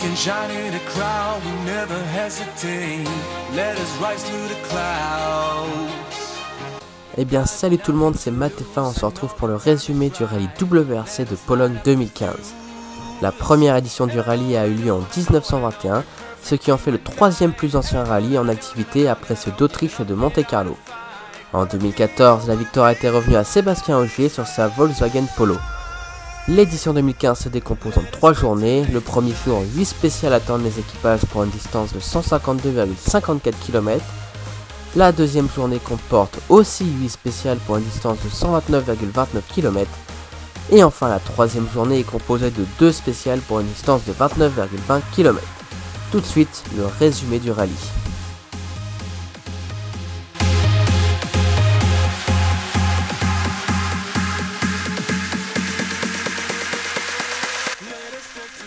can shine in a crowd, we never hesitate. Let us rise to the clouds. Eh bien salut tout le monde, c'est Matt et Fin, on se retrouve pour le résumé du rallye WRC de Pologne 2015. La première édition du rallye a eu lieu en 1921, ce qui en fait le troisième plus ancien rallye en activité après ceux d'Autriche et de Monte-Carlo. En 2014, la victoire était revenue à Sébastien Ogier sur sa Volkswagen Polo. L'édition 2015 se décompose en 3 journées. Le premier jour, 8 spéciales attendent les équipages pour une distance de 152,54 km. La deuxième journée comporte aussi 8 spéciales pour une distance de 129,29 km. Et enfin la troisième journée est composée de 2 spéciales pour une distance de 29,20 km. Tout de suite, le résumé du rallye.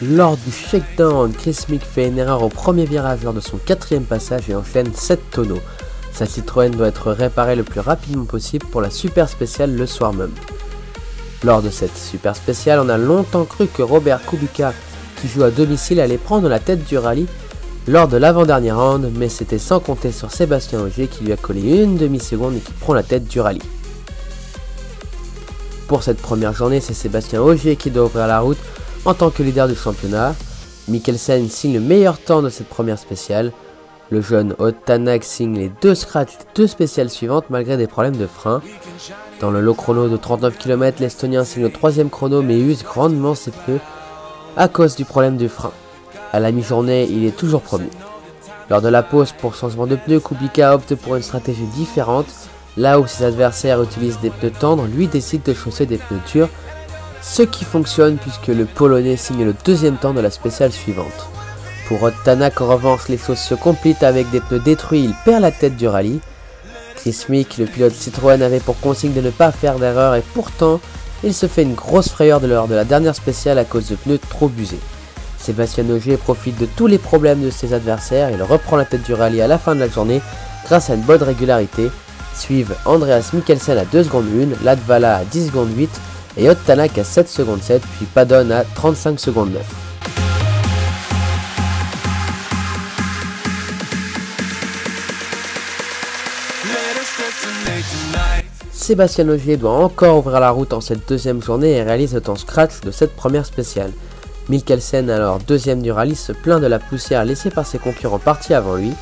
Lors du shakedown, Chris Mick fait une erreur au premier virage lors de son 4e passage et enchaîne 7 tonneaux. Sa Citroën doit être réparée le plus rapidement possible pour la super spéciale le soir même. Lors de cette super spéciale, on a longtemps cru que Robert Kubica, qui joue à domicile, allait prendre la tête du rallye lors de l'avant-dernier round, mais c'était sans compter sur Sébastien Ogier qui lui a collé une demi-seconde et qui prend la tête du rallye. Pour cette première journée, c'est Sébastien Ogier qui doit ouvrir la route en tant que leader du championnat. Mikkelsen signe le meilleur temps de cette première spéciale. Le jeune Ott Tanak signe les 2 scratchs des 2 spéciales suivantes malgré des problèmes de frein. Dans le lot chrono de 39 km, l'Estonien signe le 3e chrono mais use grandement ses pneus à cause du problème du frein. À la mi-journée, il est toujours premier. Lors de la pause pour changement de pneus, Kubica opte pour une stratégie différente. Là où ses adversaires utilisent des pneus tendres, lui décide de chausser des pneus durs. Ce qui fonctionne puisque le Polonais signe le 2e temps de la spéciale suivante. Pour Ott Tanak en revanche, les choses se compliquent avec des pneus détruits, il perd la tête du rallye. Chris Mick, le pilote Citroën, avait pour consigne de ne pas faire d'erreur et pourtant, il se fait une grosse frayeur lors de la dernière spéciale à cause de pneus trop usés. Sébastien Ogier profite de tous les problèmes de ses adversaires et il reprend la tête du rallye à la fin de la journée grâce à une bonne régularité. Suivent Andreas Mikkelsen à 2 secondes 1, Latvala à 10 secondes 8 et Ott Tanak à 7 secondes 7, puis Padon à 35 secondes 9. Sébastien Ogier doit encore ouvrir la route en cette deuxième journée et réalise le temps scratch de cette première spéciale. Mikkelsen, alors 2e du rallye, se plaint de la poussière laissée par ses concurrents partis avant lui.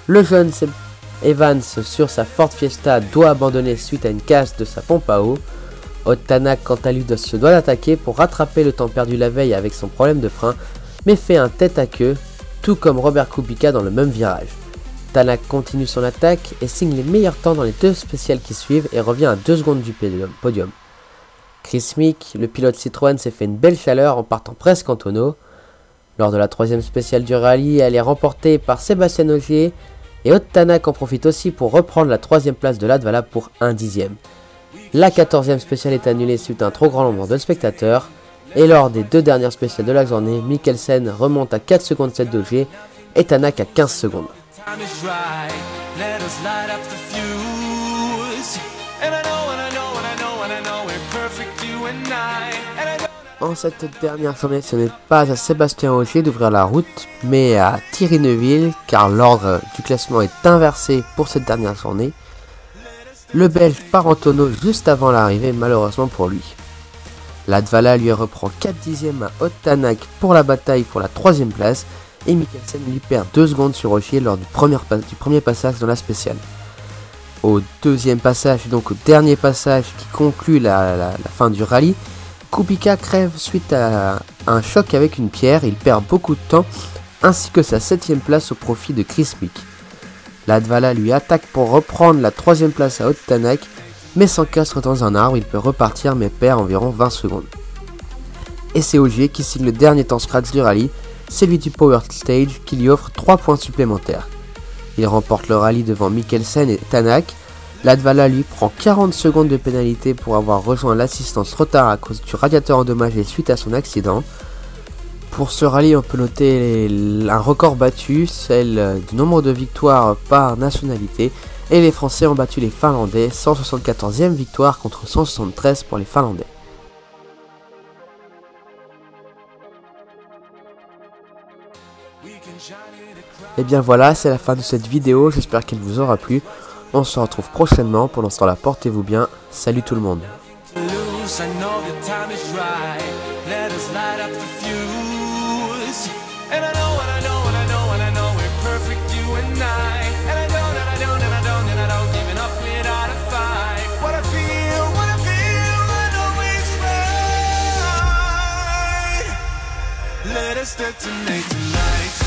Le jeune Evans sur sa Ford Fiesta doit abandonner suite à une casse de sa pompe à eau. Ott Tanak quant à lui se doit d'attaquer pour rattraper le temps perdu la veille avec son problème de frein, mais fait un tête à queue, tout comme Robert Kubica dans le même virage. Tanak continue son attaque et signe les meilleurs temps dans les 2 spéciales qui suivent et revient à 2 secondes du podium. Chris Mick, le pilote Citroën, s'est fait une belle chaleur en partant presque en tonneau. Lors de la 3e spéciale du rallye, elle est remportée par Sébastien Ogier et Ott Tanak en profite aussi pour reprendre la 3e place de Latvala pour 1/10. La 14e spéciale est annulée suite à un trop grand nombre de spectateurs. Et lors des 2 dernières spéciales de la journée, Mikkelsen remonte à 4 secondes 7 d'Ogier et Tanak à 15 secondes. En cette dernière journée, ce n'est pas à Sébastien Ogier d'ouvrir la route, mais à Thierry Neuville, car l'ordre du classement est inversé pour cette dernière journée. Le Belge part en tonneau juste avant l'arrivée, malheureusement pour lui. Latvala lui reprend 4 dixièmes à Ott Tanak pour la bataille pour la 3e place, et Mikkelsen lui perd 2 secondes sur Ogier lors du premier passage dans la spéciale. Au 2e passage, donc au dernier passage qui conclut la fin du rallye, Kubica crève suite à un choc avec une pierre, il perd beaucoup de temps, ainsi que sa 7e place au profit de Chris Mick. Latvala lui attaque pour reprendre la 3e place à Ott Tanak, mais s'encastre dans un arbre, il peut repartir mais perd environ 20 secondes. Et c'est Ogier qui signe le dernier temps scratch du rallye, celui du Power Stage qui lui offre 3 points supplémentaires. Il remporte le rallye devant Mikkelsen et Tanak. Latvala lui prend 40 secondes de pénalité pour avoir rejoint l'assistance retard à cause du radiateur endommagé suite à son accident. Pour ce rallye, on peut noter un record battu, celle du nombre de victoires par nationalité, et les Français ont battu les Finlandais, 174e victoire contre 173 pour les Finlandais. Et bien voilà, c'est la fin de cette vidéo, j'espère qu'elle vous aura plu. On se retrouve prochainement, pendant ce temps-là, portez-vous bien, salut tout le monde. Loose, I know the time is right. Let us light up the fuse. And I know, and I know, and I know, and I know we're perfect, you and I. And I don't, and I don't, and I don't, and I don't giving up without a fight. What I feel, I know it's right. Let us detonate tonight.